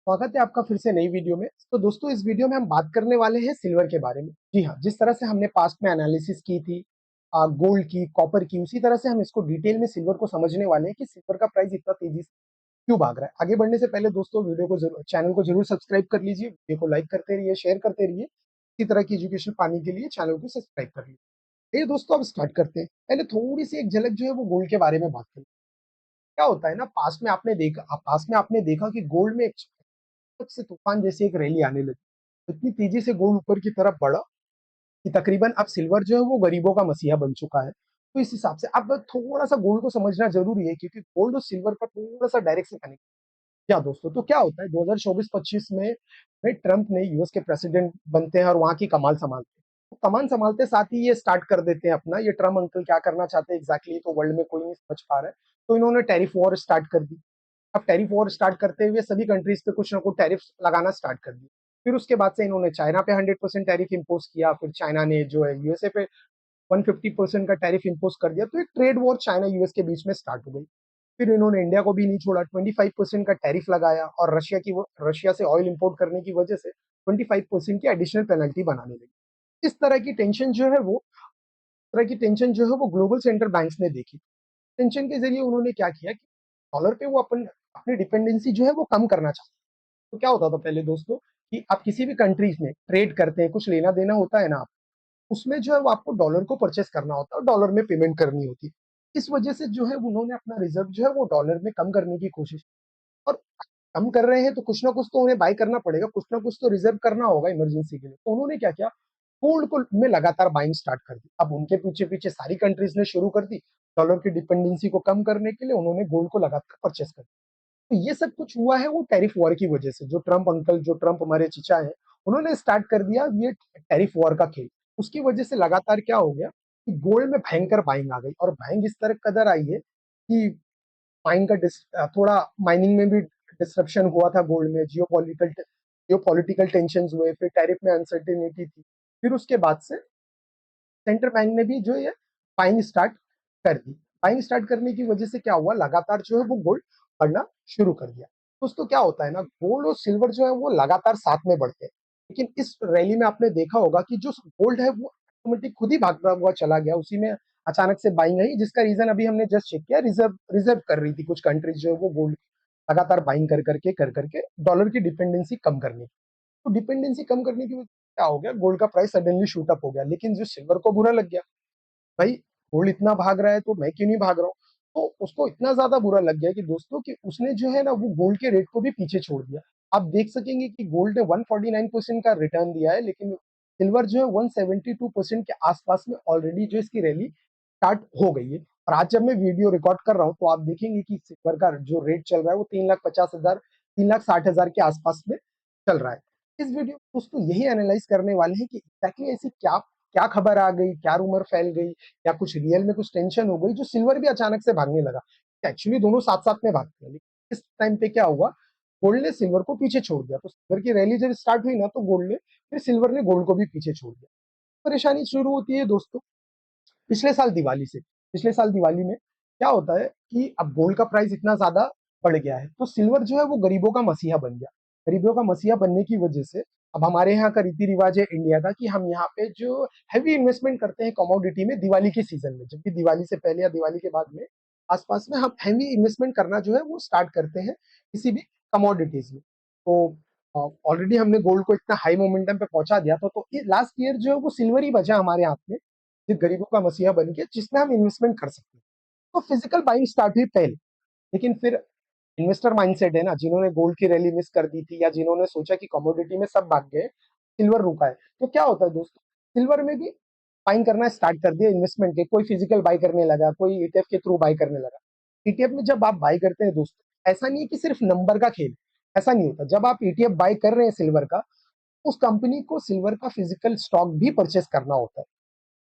स्वागत है आपका फिर से नई वीडियो में। तो दोस्तों इस वीडियो में हम बात करने वाले हैं सिल्वर के बारे में। जी हाँ, जिस तरह से हमने पास्ट में एनालिसिस की थी गोल्ड की, कॉपर की, उसी तरह से हम इसको डिटेल में सिल्वर को समझने वाले हैं कि सिल्वर का प्राइस इतना तेजी से क्यों भाग रहा है। आगे बढ़ने से पहले दोस्तों वीडियो को जरूर चैनल को जरूर सब्सक्राइब कर लीजिए, वीडियो को लाइक करते रहिए, शेयर करते रहिए। इसी तरह की एजुकेशन पाने के लिए चैनल को सब्सक्राइब कर लीजिए। ये दोस्तों अब स्टार्ट करते हैं। पहले थोड़ी सी एक झलक जो है वो गोल्ड के बारे में बात करें। क्या होता है ना, पास्ट में आपने देखा कि गोल्ड में से तूफान जैसी एक रैली आने लगी। इतनी तेजी से गोल्ड ऊपर की तरफ बढ़ा कि तकरीबन अब सिल्वर जो है वो गरीबों का मसीहा बन चुका है। तो इस हिसाब से अब थोड़ा सा गोल्ड को समझना जरूरी है, क्योंकि गोल्ड और सिल्वर का थोड़ा सा डायरेक्ट से कनेक्ट। क्या दोस्तों, तो क्या होता है 2024-25 में ट्रंप ने यूएस के प्रेसिडेंट बनते हैं और वहां की कमाल संभालते हैं। तो कमान संभालते साथ ही ये स्टार्ट कर देते हैं अपना, ये ट्रम्प अंकल क्या करना चाहते हैं एग्जैक्टली तो वर्ल्ड में कोई नहीं समझ पा रहा है। तो इन्होंने टैरिफ वॉर स्टार्ट कर दी। अब टैरिफ वॉर स्टार्ट करते हुए सभी कंट्रीज पे कुछ ना कुछ टैरिफ लगाना स्टार्ट कर दिए। फिर उसके बाद से इन्होंने चाइना पे 100% टैरिफ इम्पोज किया, फिर चाइना ने जो है यूएसए पे 150% का टैरिफ इम्पोज कर दिया। तो एक ट्रेड वॉर चाइना यूएस के बीच में स्टार्ट हो गई। फिर इन्होंने इंडिया को भी नहीं छोड़ा, 25% का टैरिफ लगाया और रशिया से ऑयल इंपोर्ट करने की वजह से 25% की एडिशनल पेनल्टी बनाने लगी। इस तरह की टेंशन जो है वो ग्लोबल सेंट्रल बैंक्स ने देखी। टेंशन के जरिए उन्होंने क्या किया कि डॉलर पे वो अपनी डिपेंडेंसी जो है वो कम करना चाहते। तो क्या होता था पहले दोस्तों कि आप किसी भी कंट्रीज में ट्रेड करते हैं, कुछ लेना देना होता है ना, आप उसमें जो है वो आपको डॉलर को परचेस करना होता है और डॉलर में पेमेंट करनी होती है। इस वजह से जो है उन्होंने अपना रिजर्व जो है वो डॉलर में कम करने की कोशिश की। और कम कर रहे हैं तो कुछ ना कुछ तो उन्हें बाय करना पड़ेगा, कुछ ना कुछ तो रिजर्व करना होगा इमरजेंसी के लिए। तो उन्होंने क्या किया, गोल्ड को में लगातार बाइंग स्टार्ट कर दी। अब उनके पीछे पीछे सारी कंट्रीज ने शुरू कर दी। डॉलर की डिपेंडेंसी को कम करने के लिए उन्होंने गोल्ड को लगातार परचेस कर दिया। तो ये सब कुछ हुआ है वो टैरिफ वॉर की वजह से। जो ट्रम्प हमारे चीचा है, उन्होंने स्टार्ट कर दिया ये टैरिफ वॉर का खेल। उसकी वजह से लगातार क्या हो गया कि गोल्ड में भयंकर बाइंग आ गई, और बाइंग इस तरह कदर आई है कि थोड़ा माइनिंग में भी डिस्ट्रप्शन हुआ था गोल्ड में। जियो पॉलिटिकल टेंशन हुए, फिर टैरिफ में अनसर्टेनिटी थी। फिर उसके बाद से सेंट्रल बैंक ने भी जो है बाइंग स्टार्ट कर दी। बाइंग स्टार्ट करने की वजह से क्या हुआ, लगातार जो है वो गोल्ड बढ़ना शुरू कर दिया। दोस्तों क्या होता है ना, गोल्ड और सिल्वर जो है वो लगातार साथ में बढ़ते हैं। लेकिन इस रैली में आपने देखा होगा कि जो गोल्ड है वो ऑटोमेटिक खुद ही भागता हुआ चला गया, उसी में अचानक से बाइंग आई, जिसका रीजन अभी हमने जस्ट चेक किया। रिजर्व रिजर्व कर रही थी कुछ कंट्रीज जो है वो गोल्ड लगातार बाइंग कर करके डॉलर की डिपेंडेंसी कम करने की। तो डिपेंडेंसी कम करने की वजह से क्या हो गया, गोल्ड का प्राइस सडनली शूट अप हो गया। लेकिन जो सिल्वर को बुरा लग गया, भाई गोल्ड इतना भाग रहा है तो मैं क्यों नहीं भाग रहा हूँ। तो उसको इतना ज्यादा बुरा लग गया कि दोस्तों कि उसने जो है ना वो गोल्ड के रेट को भी पीछे छोड़ दिया। आप देख सकेंगे कि गोल्ड ने 149% का रिटर्न दिया है, लेकिन सिल्वर जो है 172% के आसपास में ऑलरेडी जो इसकी रैली स्टार्ट हो गई है। और आज जब मैं वीडियो रिकॉर्ड कर रहा हूँ तो आप देखेंगे कि सिल्वर का जो रेट चल रहा है वो 3,50,000 3,60,000 के आसपास में चल रहा है। इस वीडियो में दोस्तों यही एनालाइज करने वाले हैं कि एग्जैक्टली ऐसी क्या क्या खबर आ गई, क्या रूमर फैल गई, या कुछ रियल में कुछ टेंशन हो गई जो सिल्वर भी अचानक से भागने लगा। एक्चुअली दोनों साथ साथ में भागते हैं, लेकिन इस टाइम पे क्या हुआ, गोल्ड ने सिल्वर को पीछे छोड़ दिया। तो सिल्वर की रैली जब स्टार्ट हुई ना तो सिल्वर ने गोल्ड को भी पीछे छोड़ दिया। परेशानी शुरू होती है दोस्तों पिछले साल दिवाली से। पिछले साल दिवाली में क्या होता है कि अब गोल्ड का प्राइस इतना ज्यादा बढ़ गया है, तो सिल्वर जो है वो गरीबों का मसीहा बन गया। गरीबों का मसीहा बनने की वजह से अब हमारे यहाँ का रीति रिवाज है इंडिया का कि हम यहाँ पे जो हैवी इन्वेस्टमेंट करते हैं कमोडिटी में दिवाली के सीजन में, जब भी दिवाली से पहले या दिवाली के बाद में आसपास में हम हैवी इन्वेस्टमेंट करना जो है वो स्टार्ट करते हैं किसी भी कमोडिटीज में। तो ऑलरेडी हमने गोल्ड को इतना हाई मोमेंटम पे पहुंचा दिया था, तो लास्ट ईयर जो है वो सिल्वर ही बचा हमारे हाथ में, जो गरीबों का मसीहा बन के जिसमें हम इन्वेस्टमेंट कर सकते हैं। तो फिजिकल बाइंग स्टार्ट हुई पहले, लेकिन फिर इन्वेस्टर माइंडसेट है ना, जिन्होंने गोल्ड की रैली मिस कर दी थी या जिन्होंने सोचा कि कमोडिटी में सब भाग गए, सिल्वर रुका है। तो क्या होता है दोस्तों, सिल्वर में भी बाइंग करना स्टार्ट कर दिया इन्वेस्टमेंट के। कोई फिजिकल बाय करने लगा, कोई ईटीएफ के थ्रू बाय करने लगा। ईटीएफ में जब आप बाय करते हैं दोस्तों, ऐसा नहीं है कि सिर्फ नंबर का खेल, ऐसा नहीं होता। जब आप ईटीएफ बाय कर रहे हैं सिल्वर का, उस कंपनी को सिल्वर का फिजिकल स्टॉक भी परचेस करना होता है।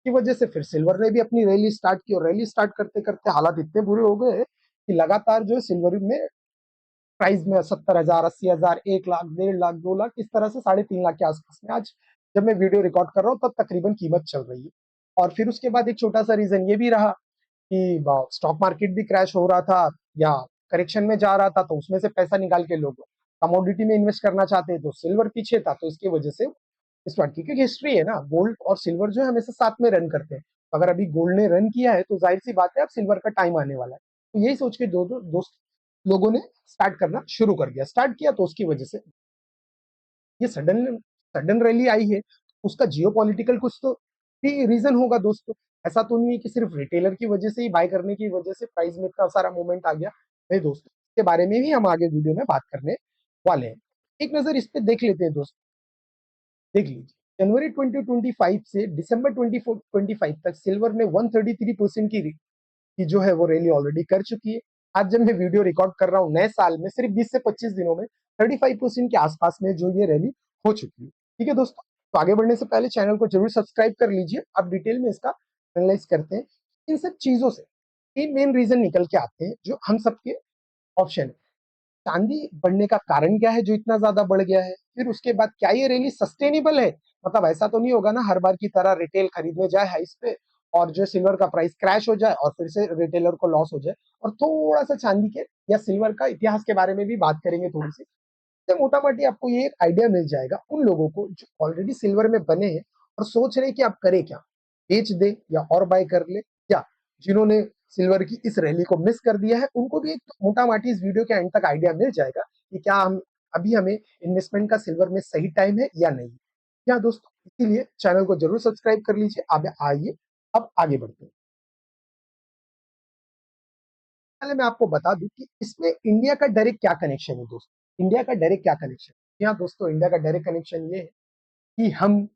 की वजह से फिर सिल्वर ने भी अपनी रैली स्टार्ट की, और रैली स्टार्ट करते करते हालात इतने बुरे हो गए कि लगातार जो है सिल्वर में प्राइस में 70,000, 80,000, 1 लाख, 1.5 लाख, 2 लाख, इस तरह से 3.5 लाख के आसपास में आज जब मैं वीडियो रिकॉर्ड कर रहा हूँ तब तकरीबन कीमत चल रही है। और फिर उसके बाद एक छोटा सा रीजन ये भी रहा कि स्टॉक मार्केट भी क्रैश हो रहा था या करेक्शन में जा रहा था, तो उसमें से पैसा निकाल के लोग कमोडिटी में इन्वेस्ट करना चाहते हैं तो सिल्वर पीछे था, तो इसकी वजह से स्टार्ट की, क्योंकि हिस्ट्री है ना, गोल्ड और सिल्वर जो है हमेशा साथ में रन करते हैं। अगर अभी गोल्ड ने रन किया है तो जाहिर सी बात है अब सिल्वर का टाइम आने वाला है। तो यही सोच के दो दोस्त लोगों ने स्टार्ट करना शुरू कर दिया। स्टार्ट किया तो उसकी वजह से ये सडन सडन रैली आई है। उसका जियोपॉलिटिकल कुछ तो भी रीजन होगा दोस्तों। ऐसा तो नहीं है कि सिर्फ रिटेलर की वजह से ही, बाय करने की वजह से प्राइस में इतना सारा मूवमेंट आ गया। नहीं दोस्तों, इसके बारे में भी हम आगे वीडियो में बात करने वाले हैं। एक नजर इस पे देख लेते हैं दोस्तों। देख लीजिए, जनवरी 2025 से दिसंबर 2025 तक सिल्वर ने 133% की जो है वो रैली ऑलरेडी कर चुकी है। आज जब मैं वीडियो रिकॉर्ड कर रहा हूँ, नए साल में सिर्फ 20 से 25 दिनों में 35% के आसपास में जो ये रैली हो चुकी है। ठीक है दोस्तों, तो आगे बढ़ने से पहले चैनल को जरूर सब्सक्राइब कर लीजिए। अब डिटेल में इसका एनालाइज करते हैं। इन सब चीजों से तीन मेन रीजन निकल के आते हैं जो हम सबके ऑप्शन है। चांदी बढ़ने का कारण क्या है जो इतना ज्यादा बढ़ गया है? फिर उसके बाद क्या ये रैली सस्टेनेबल है? मतलब ऐसा तो नहीं होगा ना हर बार की तरह रिटेल खरीदने जाए हाइस पे और जो सिल्वर का प्राइस क्रैश हो जाए और फिर से रिटेलर को लॉस हो जाए। और थोड़ा सा चांदी के या सिल्वर का इतिहास के बारे में भी बात करेंगे थोड़ी सी। तो मोटा मोटी आपको ये एक आइडिया मिल जाएगा उन लोगों को जो ऑलरेडी सिल्वर में बने हैं और सोच रहे हैं कि आप करें क्या, बेच दे या और बाय कर ले, या जिन्होंने सिल्वर की इस रैली को मिस कर दिया है उनको भी एक मोटा माटी इस वीडियो के एंड तक आइडिया मिल जाएगा कि क्या हम अभी हमें इन्वेस्टमेंट का सिल्वर में सही टाइम है या नहीं। क्या दोस्तों, इसीलिए चैनल को जरूर सब्सक्राइब कर लीजिए। अब आइए अब आगे बढ़ते हैं। पहले मैं आपको बता दूं कि इसमें इंडिया का डायरेक्ट क्या कनेक्शन है दोस्तों। इंडिया का डायरेक्ट क्या कनेक्शन है? यहाँ दोस्तों इंडिया का डायरेक्ट कनेक्शन ये है कि हम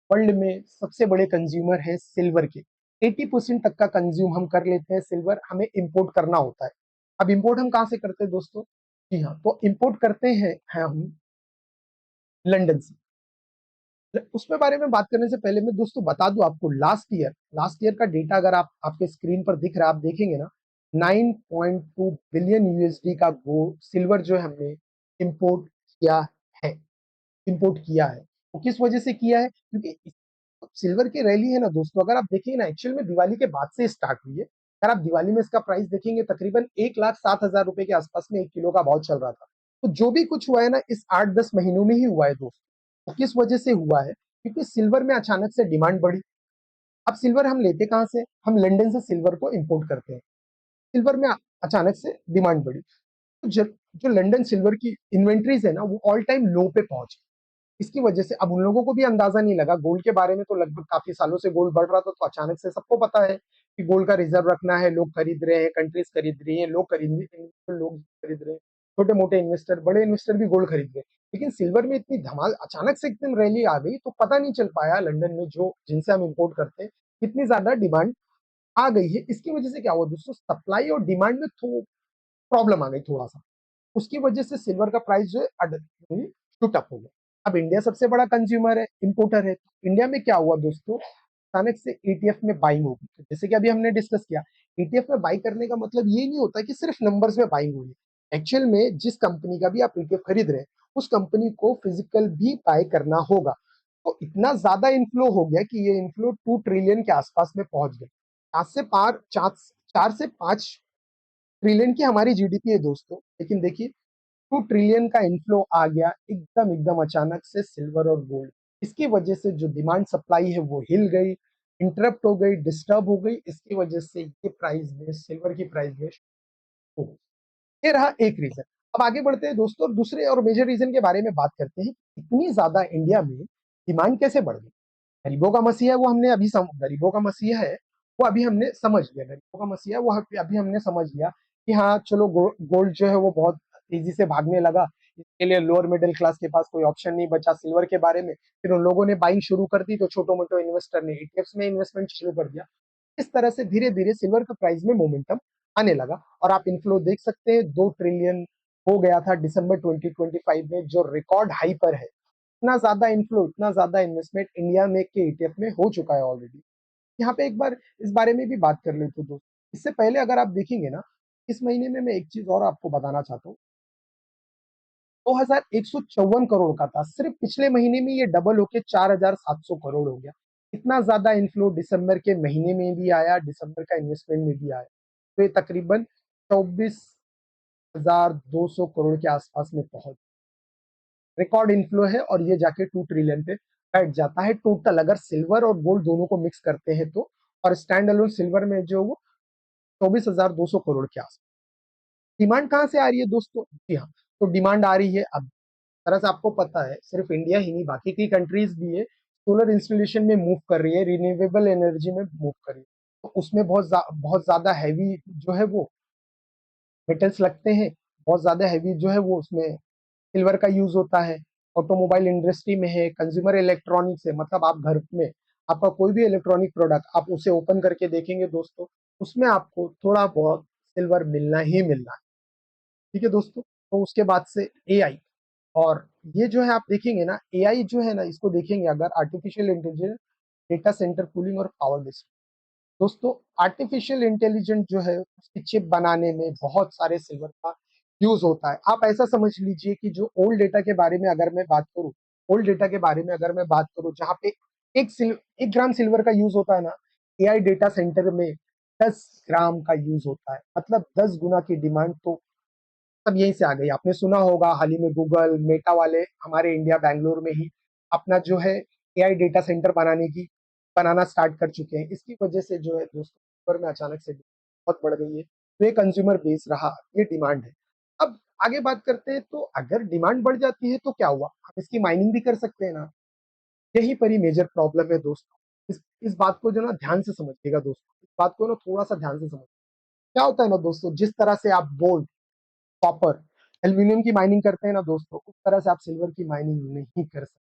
वर्ल्ड में सबसे बड़े कंज्यूमर हैं सिल्वर के। 80% तक का कंज्यूम हम कर लेते हैं सिल्वर, हमें इंपोर्ट करना होता है। अब इंपोर्ट हम कहाँ से करते हैं दोस्तों? जी हाँ, तो इंपोर्ट करते हैं हम लंदन से। उसमें बारे में बात करने से पहले मैं दोस्तों बता दूं आपको, लास्ट ईयर का डेटा अगर आप आपके स्क्रीन पर दिख रहा है, आप देखेंगे ना, 9.2 बिलियन यूएसडी का गोल्ड सिल्वर जो है हमने इंपोर्ट किया है। इंपोर्ट किया है वो किस वजह से किया है? क्योंकि सिल्वर की रैली है ना दोस्तों, अगर आप देखिए ना, एक्चुअल में दिवाली के बाद से स्टार्ट हुई है। अगर आप दिवाली में इसका प्राइस देखेंगे तकरीबन 1,07,000 रुपए के आसपास में 1 किलो का भाव चल रहा था। तो जो भी कुछ हुआ है ना इस 8-10 महीनों में ही हुआ है दोस्तों। तो किस वजह से हुआ है? क्योंकि सिल्वर में अचानक से डिमांड बढ़ी। अब सिल्वर हम लेते कहां से? हम लंदन से सिल्वर को इंपोर्ट करते हैं। सिल्वर में अचानक से डिमांड बढ़ी, तो जो लंदन सिल्वर की इन्वेंट्रीज है ना वो ऑल टाइम लो पे पहुंची। इसकी वजह से अब उन लोगों को भी अंदाजा नहीं लगा गोल्ड के बारे में, तो लगभग काफी सालों से गोल्ड बढ़ रहा था, तो अचानक से सबको पता है कि गोल्ड का रिजर्व रखना है, लोग खरीद रहे हैं, कंट्रीज खरीद रही हैं, लोग खरीद रहे हैं, छोटे मोटे इन्वेस्टर, बड़े इन्वेस्टर भी गोल्ड खरीद रहे हैं। लेकिन सिल्वर में इतनी धमाल अचानक से एकदम रैली आ गई, तो पता नहीं चल पाया लंदन में जो जिनसे हम इम्पोर्ट करते हैं कितनी ज्यादा डिमांड आ गई है। इसकी वजह से क्या हुआ दोस्तों, सप्लाई और डिमांड में प्रॉब्लम आ गई थोड़ा सा। उसकी वजह से सिल्वर का प्राइस जो है शूट अप हो गया। अब इंडिया सबसे बड़ा कंज्यूमर है, इंपोर्टर है, तो इंडिया में क्या हुआ दोस्तों, अचानक से ईटीएफ में बाइंग हो गई। जैसे कि अभी हमने डिस्कस किया, ईटीएफ में बाई करने का मतलब ये नहीं होता कि सिर्फ नंबर्स में बाइंग हुई है। एक्चुअल में जिस कंपनी का भी आप ईटीएफ खरीद रहे हैं उस कंपनी को फिजिकल भी बाय करना होगा। तो इतना ज्यादा इन्फ्लो हो गया कि ये इन्फ्लो 2 ट्रिलियन के आसपास में पहुंच गए। 4 से 5 ट्रिलियन की हमारी जीडीपी है दोस्तों, लेकिन देखिए 2 ट्रिलियन का इनफ्लो आ गया एकदम एकदम अचानक से सिल्वर और गोल्ड। इसकी वजह से जो डिमांड सप्लाई है वो हिल गई, इंटरप्ट हो गई, डिस्टर्ब हो गई। इसकी वजह से ये प्राइस में सिल्वर की प्राइस में हो गई। ये रहा एक रीजन। अब आगे बढ़ते हैं दोस्तों और दूसरे और मेजर रीजन के बारे में बात करते हैं। इतनी ज्यादा इंडिया में डिमांड कैसे बढ़ गई? गरीबों का मसीहा है वो हमने अभी गरीबों का मसीहा है वो अभी हमने समझ लिया। गरीबों का मसीहा वो अभी हमने समझ लिया कि हाँ चलो गोल्ड जो है वो बहुत तेजी से भागने लगा। इसके लिए लोअर मिडिल क्लास के पास कोई ऑप्शन नहीं बचा सिल्वर के बारे में। फिर उन लोगों ने बाइंग शुरू कर दी, तो छोटे मोटे इन्वेस्टर ने ईटीएफ्स में इन्वेस्टमेंट शुरू कर दिया। इस तरह से धीरे धीरे सिल्वर का प्राइस में मोमेंटम आने लगा। और आप इनफ्लो देख सकते हैं, 2 ट्रिलियन हो गया था दिसंबर 2025 में, जो रिकॉर्ड हाई पर है। इतना ज्यादा इन्फ्लो, इतना ज्यादा इन्वेस्टमेंट इंडिया में के ईटीएफ में हो चुका है ऑलरेडी। यहाँ पे एक बार इस बारे में भी बात कर लेते दोस्त। इससे पहले अगर आप देखेंगे ना, इस महीने में मैं एक चीज और आपको बताना चाहता हूँ। 2154 करोड़ का था, सिर्फ पिछले महीने में ये डबल होके 4700 करोड़ हो गया। इतना ज्यादा इन्फ्लो दिसंबर के महीने में भी आया, दिसंबर का इन्वेस्टमेंट में भी आया। तो ये तकरीबन 24,200 करोड़ के आसपास में पहुंच। रिकॉर्ड इनफ्लो है और ये जाके 2 ट्रिलियन पे बैठ जाता है टोटल, अगर सिल्वर और गोल्ड दोनों को मिक्स करते हैं तो। और स्टैंड अलोन सिल्वर में जो वो 24,200 करोड़ के आसपास। डिमांड कहाँ से आ रही है दोस्तों? जी हाँ, तो डिमांड आ रही है अब तरह से आपको पता है सिर्फ इंडिया ही नहीं बाकी की कंट्रीज भी है सोलर इंस्टॉलेशन में मूव कर रही है, रिन्यूएबल एनर्जी में मूव कर रही है। तो उसमें बहुत ज्यादा हैवी जो है वो मेटल्स लगते हैं, बहुत ज्यादा हैवी जो है वो उसमें सिल्वर का यूज होता है। ऑटोमोबाइल इंडस्ट्री में है, कंज्यूमर इलेक्ट्रॉनिक्स है, मतलब आप घर में आपका कोई भी इलेक्ट्रॉनिक प्रोडक्ट आप उसे ओपन करके देखेंगे दोस्तों, उसमें आपको थोड़ा बहुत सिल्वर मिलना ही मिलना है। ठीक है दोस्तों, तो उसके बाद से एआई, और ये जो है आप देखेंगे ना एआई जो है ना, इसको देखेंगे अगर artificial intelligence, data centre cooling और पावर डिस्ट्रीब्यूशन। दोस्तों आर्टिफिशियल इंटेलिजेंस जो है उसकी चिप बनाने में बहुत सारे सिल्वर का यूज होता है। आप ऐसा समझ लीजिए कि जो ओल्ड डेटा के बारे में अगर मैं बात करूं, ओल्ड डेटा के बारे में अगर मैं बात करूं जहां पे 1 ग्राम सिल्वर का यूज होता है ना, एआई डेटा सेंटर में 10 ग्राम का यूज होता है, मतलब 10 गुना की डिमांड तो सब यहीं से आ गई। आपने सुना होगा हाल ही में गूगल मेटा वाले हमारे इंडिया बैंगलोर में ही अपना जो है एआई डेटा सेंटर बनाना स्टार्ट कर चुके हैं। इसकी वजह से जो है दोस्तों ऊपर में अचानक से बहुत बढ़ गई है, तो ये कंज्यूमर बेस रहा, ये डिमांड है। अब आगे बात करते हैं, तो अगर डिमांड बढ़ जाती है तो क्या हुआ, हम इसकी माइनिंग भी कर सकते हैं ना। यही पर ही मेजर प्रॉब्लम है दोस्तों। इस बात को जो ना ध्यान से समझिएगा दोस्तों, इस बात को ना थोड़ा सा ध्यान से समझ। क्या होता है ना दोस्तों, जिस तरह से आप गोल्ड, कॉपर, एल्यूमिनियम की माइनिंग करते हैं ना दोस्तों, उस तरह से आप सिल्वर की माइनिंग नहीं कर सकते।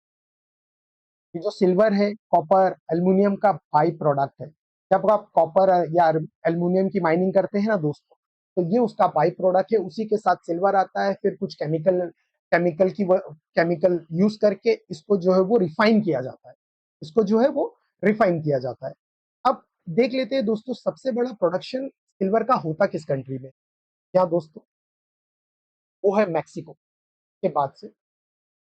ये जो सिल्वर है, कॉपर, एल्यूमिनियम का बाई प्रोडक्ट है। जब आप कॉपर या एल्यूमिनियम की माइनिंग करते हैं ना दोस्तों, तो ये उसका बाई प्रोडक्ट है, उसी के साथ सिल्वर आता है, फिर कुछ केमिकल यूज करके इसको जो है वो रिफाइन किया जाता है, इसको जो है वो रिफाइन किया जाता है। अब देख लेते हैं दोस्तों, सबसे बड़ा प्रोडक्शन सिल्वर का होता किस कंट्री में? क्या दोस्तों? वो है मैक्सिको के बाद से।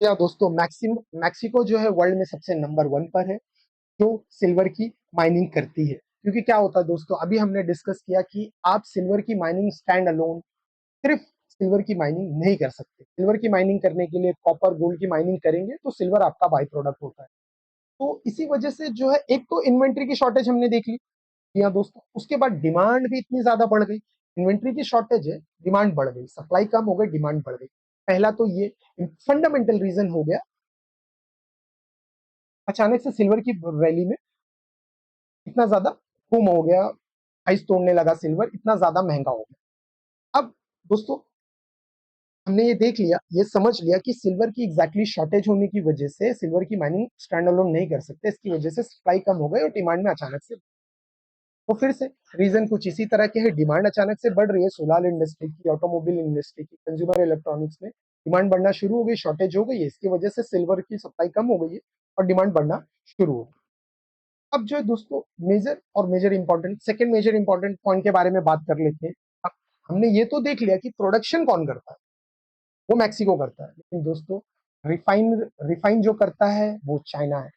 या दोस्तों मैक्सिको जो है वर्ल्ड में सबसे नंबर 1 पर है जो सिल्वर की माइनिंग करती है। क्योंकि क्या होता है दोस्तों, अभी हमने डिस्कस किया कि आप सिल्वर की माइनिंग स्टैंड अलोन सिर्फ सिल्वर की माइनिंग नहीं कर सकते। सिल्वर की माइनिंग करने के लिए कॉपर गोल्ड की माइनिंग करेंगे तो सिल्वर आपका बाई प्रोडक्ट होता है। तो इसी वजह से जो है एक तो इन्वेंट्री की शॉर्टेज हमने देख ली। जी हाँ दोस्तों, उसके बाद डिमांड भी इतनी ज्यादा बढ़ गई। इन्वेंट्री की शॉर्टेज है, डिमांड बढ़ गई, सप्लाई कम हो गई, डिमांड बढ़ गई। पहला तो ये फंडामेंटल रीजन हो गया। अचानक से सिल्वर की रैली में इतना ज्यादा बूम हो गया, प्राइस तोड़ने लगा सिल्वर, इतना ज्यादा महंगा हो गया। अब दोस्तों हमने ये देख लिया, ये समझ लिया कि सिल्वर की एग्जैक्टली शॉर्टेज होने की वजह से सिल्वर की माइनिंग स्टैंड अलोन नहीं कर सकते, इसकी वजह से सप्लाई कम हो गई और डिमांड में अचानक से। तो फिर से रीजन कुछ इसी तरह के है, डिमांड अचानक से बढ़ रही है, सोलर इंडस्ट्री की, ऑटोमोबाइल इंडस्ट्री की, कंज्यूमर इलेक्ट्रॉनिक्स में डिमांड बढ़ना शुरू हो गई, शॉर्टेज हो गई है, इसकी वजह से सिल्वर की सप्लाई कम हो गई है और डिमांड बढ़ना शुरू हो गई। अब जो है दोस्तों major important second major important point के बारे में बात कर लेते हैं। अब हमने ये तो देख लिया कि प्रोडक्शन कौन करता है, वो मैक्सिको करता है, लेकिन दोस्तों रिफाइन रिफाइन जो करता है वो चाइना है।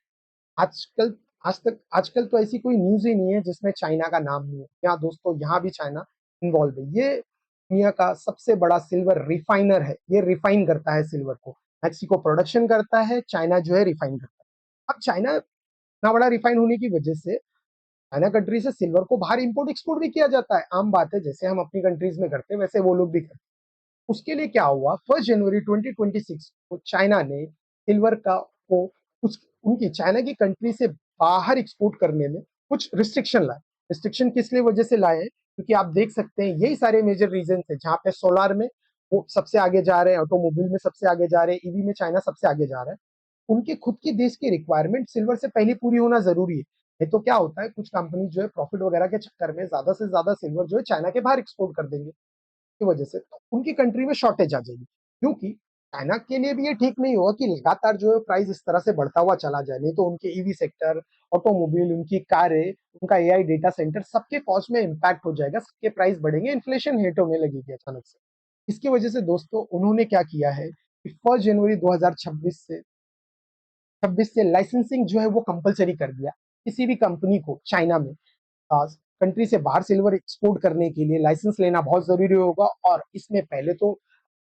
आजकल आजकल तो ऐसी कोई न्यूज ही नहीं है जिसमें चाइना का नाम नहीं है। यहाँ दोस्तों यहाँ भी चाइना इन्वॉल्व है। ये दुनिया का सबसे बड़ा सिल्वर रिफाइनर है, ये रिफाइन करता है सिल्वर को। मैक्सिको प्रोडक्शन करता है, चाइना जो है रिफाइन करता है। अब चाइना इतना बड़ा रिफाइन होने की वजह से चाइना कंट्री से सिल्वर को बाहर इंपोर्ट एक्सपोर्ट भी किया जाता है, आम बात है, जैसे हम अपनी कंट्रीज में करते हैं वैसे वो लोग भी करते हैं। उसके लिए क्या हुआ, 1 जनवरी 2026 को चाइना ने सिल्वर का को कुछ उनकी चाइना की कंट्री से बाहर एक्सपोर्ट करने में कुछ रिस्ट्रिक्शन लाए। रिस्ट्रिक्शन किस लिए वजह से लाए? क्योंकि आप देख सकते हैं यही सारे मेजर रीजन थे, जहां पे सोलार में वो सबसे आगे जा रहे हैं, ऑटोमोबाइल में सबसे आगे जा रहे हैं, ईवी में चाइना सबसे आगे जा रहा है। उनके खुद की देश की रिक्वायरमेंट सिल्वर से पहले पूरी होना जरूरी है। नहीं तो क्या होता है, कुछ कंपनी जो है प्रॉफिट वगैरह के चक्कर में ज्यादा से ज्यादा सिल्वर जो है चाइना के बाहर एक्सपोर्ट कर देंगे, की वजह से तो उनकी कंट्री में शॉर्टेज आ जाएगी। क्योंकि चाइना के लिए भी ये ठीक नहीं होगा कि लगातार जो है प्राइस इस तरह से बढ़ता हुआ चला जाए, नहीं तो उनके ईवी सेक्टर, ऑटोमोबाइल, उनकी कारें, उनका एआई डेटा सेंटर, सबके कॉस्ट में इंपैक्ट हो जाएगा, सबके प्राइस बढ़ेंगे, इन्फ्लेशन हिट होने लगेगी अचानक से। इसकी वजह से दोस्तों उन्होंने क्या किया है कि 1 जनवरी 2026 से लाइसेंसिंग जो है वो कंपलसरी कर दिया। किसी भी कंपनी को चाइना में कंट्री से बाहर सिल्वर एक्सपोर्ट करने के लिए लाइसेंस लेना बहुत जरूरी होगा, और इसमें पहले तो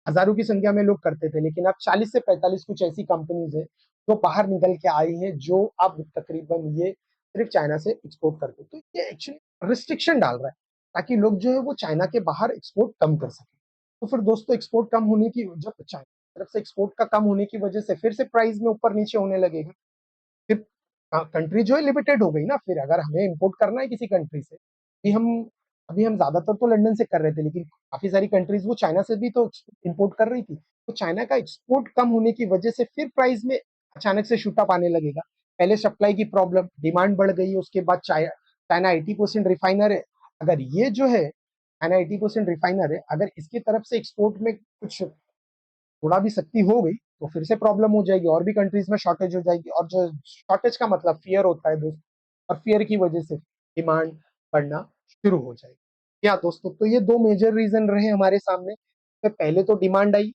हज़ारों की संख्या में लोग करते थे, लेकिन अब 40 से 45 कुछ ऐसी कंपनीज़ हैं, जो बाहर निकल के आई हैं, जो अब तकरीबन ये सिर्फ़ चाइना से एक्सपोर्ट करते हैं। तो ये एक्चुअली रिस्ट्रिक्शन डाल रहा है, ताकि लोग जो है वो चाइना के बाहर एक्सपोर्ट कम कर सकें। तो फिर दोस्तों एक्सपोर्ट कम होने की जब चाइना की तरफ से एक्सपोर्ट का कम होने की वजह से फिर से प्राइस में ऊपर-नीचे होने लगेगा। फिर कंट्री जो है लिमिटेड हो गई ना, फिर अगर हमें इंपोर्ट करना है किसी कंट्री से, अभी हम ज़्यादातर तो लंदन से कर रहे थे, लेकिन काफ़ी सारी कंट्रीज़ वो चाइना से भी तो इंपोर्ट कर रही थी। तो चाइना का एक्सपोर्ट कम होने की वजह से फिर प्राइस में अचानक से शूट अप आने लगेगा। पहले सप्लाई की प्रॉब्लम, डिमांड बढ़ गई है, उसके बाद चाइना 80% रिफाइनर है। अगर ये जो है, चाइना 80% रिफाइनर है, अगर इसकी तरफ से एक्सपोर्ट में कुछ थोड़ा भी सख्ती हो गई, तो फिर से प्रॉब्लम हो जाएगी, और भी कंट्रीज़ में शॉर्टेज हो जाएगी, और जो शॉर्टेज का मतलब फ़ियर होता है दोस्त, और फ़ियर की वजह से डिमांड बढ़ना शुरू हो जाएगी। या दोस्तों, तो ये 2 मेजर रीज़न रहे हमारे सामने। तो पहले तो डिमांड आई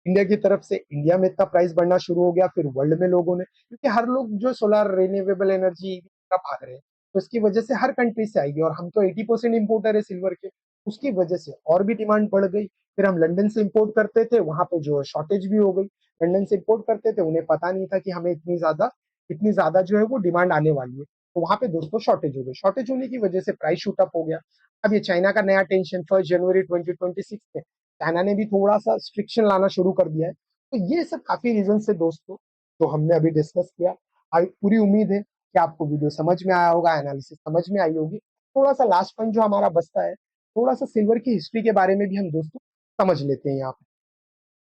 इंडिया की तरफ से, इंडिया में इतना प्राइस बढ़ना शुरू हो गया, फिर वर्ल्ड में लोगों ने, क्योंकि हर लोग जो सोलर रिन्यूएबल एनर्जी का भाग रहे हैं, तो इसकी वजह से हर कंट्री से आएगी, और हम तो 80% इंपोर्टर है सिल्वर के, उसकी वजह से और भी डिमांड बढ़ गई। फिर हम लंदन से इंपोर्ट करते थे, वहां पे जो शॉर्टेज भी हो गई। लंदन से इंपोर्ट करते थे, उन्हें पता नहीं था कि हमें इतनी ज्यादा जो है वो डिमांड आने वाली है, तो वहां पे दोस्तों शॉर्टेज हो गई। शॉर्टेज होने की वजह से प्राइस शूट अप हो गया। अब ये चाइना का नया टेंशन 1 जनवरी 2026 से चाइना ने भी थोड़ा सा स्ट्रिक्शन लाना शुरू कर दिया है। तो ये सब काफी रीजन से दोस्तों, जो हमने अभी डिस्कस किया। पूरी उम्मीद है कि आपको वीडियो समझ में आया होगा, एनालिसिस समझ में आई होगी। थोड़ा सा लास्ट पॉइंट जो हमारा बचता है, थोड़ा सा सिल्वर की हिस्ट्री के बारे में भी हम दोस्तों समझ लेते हैं यहाँ पे।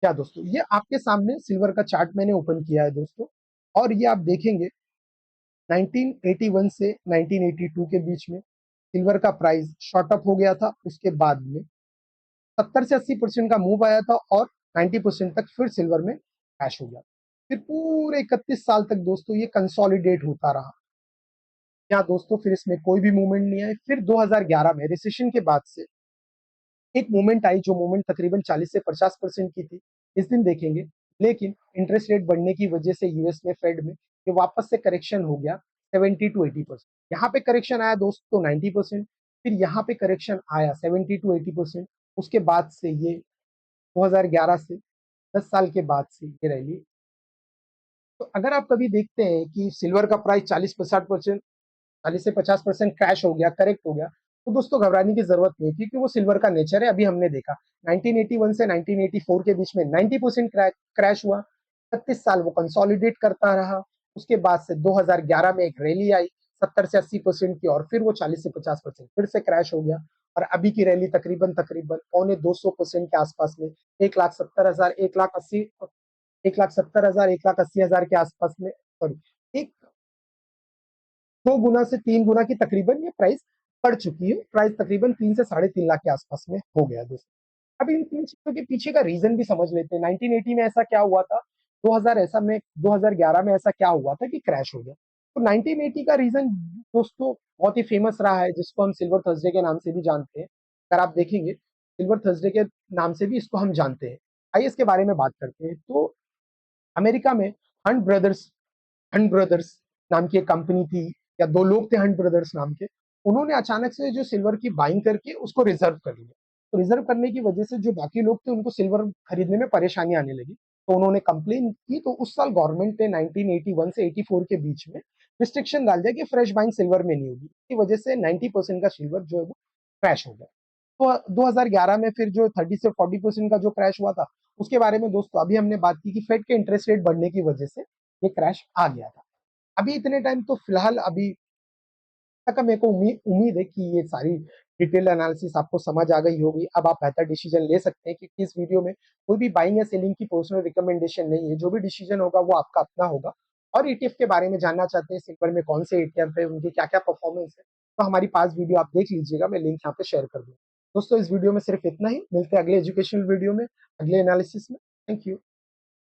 क्या दोस्तों, ये आपके सामने सिल्वर का चार्ट मैंने ओपन किया है दोस्तों, और ये आप देखेंगे 1981 से 1982 के बीच में सिल्वर का प्राइस शॉर्ट अप हो गया था। उसके बाद में 70 से 80% का मूव आया था, और 90% तक फिर सिल्वर में क्रैश हो गया। फिर पूरे 31 साल तक दोस्तों ये कंसोलिडेट होता रहा। क्या दोस्तों, फिर इसमें कोई भी मूवमेंट नहीं आई। फिर 2011 में रिसेशन के बाद से एक मूवमेंट आई, जो मूवमेंट तकरीबन 40 से 50% की थी। इस दिन देखेंगे, लेकिन इंटरेस्ट रेट बढ़ने की वजह से यूएस में फेड में ये वापस से करेक्शन हो गया 70 टू 80%। यहाँ पे करेक्शन आया दोस्तों 90%, फिर यहाँ पे करेक्शन आया 70 टू 80%। उसके बाद से ये 2011 से 10 साल के बाद से ये रैली। तो अगर आप कभी देखते हैं कि सिल्वर का प्राइस 40-50% 40 से 50% क्रैश हो गया, करेक्ट हो गया, तो दोस्तों घबराने की जरूरत नहीं, क्योंकि वो सिल्वर का नेचर है। अभी हमने देखा 1981 से 1984 के बीच में 90% क्रैश हुआ, 36 साल वो कंसोलिडेट करता रहा। उसके बाद से 2011 में एक रैली आई 70 से 80% की, और फिर वो 40 से 50% फिर से क्रैश हो गया। और अभी की रैली तकरीबन तकरीबन 250% के आसपास में 1,70,000 1,70,000 1,80,000 के आसपास में, सॉरी, एक 2 गुना से 3 गुना की तकरीबन ये प्राइस बढ़ चुकी है। प्राइस तकरीबन 3 से 3.5 लाख के आसपास में हो गया दोस्तों। अब इन तीन चीजों के पीछे का रीजन भी समझ लेते हैं। 1980 में ऐसा क्या हुआ था, 2011 में ऐसा क्या हुआ था कि क्रैश हो गया। तो 1980 का रीजन दोस्तों बहुत ही फेमस रहा है, जिसको हम सिल्वर थर्सडे के नाम से भी जानते हैं। अगर आप देखेंगे, सिल्वर थर्सडे के नाम से भी इसको हम जानते हैं। आइए इसके बारे में बात करते हैं। तो अमेरिका में हंट ब्रदर्स नाम की एक कंपनी थी, या 2 लोग थे हंट ब्रदर्स नाम के। उन्होंने अचानक से जो सिल्वर की बाइंग करके उसको रिजर्व कर लिया। तो रिजर्व करने की वजह से जो बाकी लोग थे उनको सिल्वर खरीदने में परेशानी आने लगी। तो उन्होंने कंप्लेन की, तो उस साल गवर्नमेंट ने 1981 से 84 के बीच में रिस्ट्रिक्शन डाल दिया कि फ्रेश बाइंग सिल्वर में नहीं होगी। इसकी वजह से 90% का सिल्वर जो है वो क्रैश हो गया। तो 2011 में फिर जो 30 से 40% का जो क्रैश हुआ था, उसके बारे में दोस्तों अभी हमने बात की कि फेड के इंटरेस्ट रेट बढ़ने की वजह से ये क्रैश आ गया था। अभी इतने टाइम तो फिलहाल अभी तक मेरे को उम्मीद है कि ये सारी डिटेल एनालिसिस आपको समझ आ गई होगी। अब आप बेहतर डिसीजन ले सकते हैं, क्योंकि इस वीडियो में कोई भी बाइंग या सेलिंग की पर्सनल रिकमेंडेशन नहीं है। जो भी डिसीजन होगा वो आपका अपना होगा। और ईटीएफ के बारे में जानना चाहते हैं, सिल्वर में कौन से ईटीएफ है, उनकी क्या क्या परफॉर्मेंस है, तो हमारी 5 वीडियो आप देख लीजिएगा, मैं लिंक यहाँ पे शेयर कर दूंगा। दोस्तों इस वीडियो में सिर्फ इतना ही, मिलते हैं अगले एजुकेशनल वीडियो में, अगले एनालिसिस में। Thank you.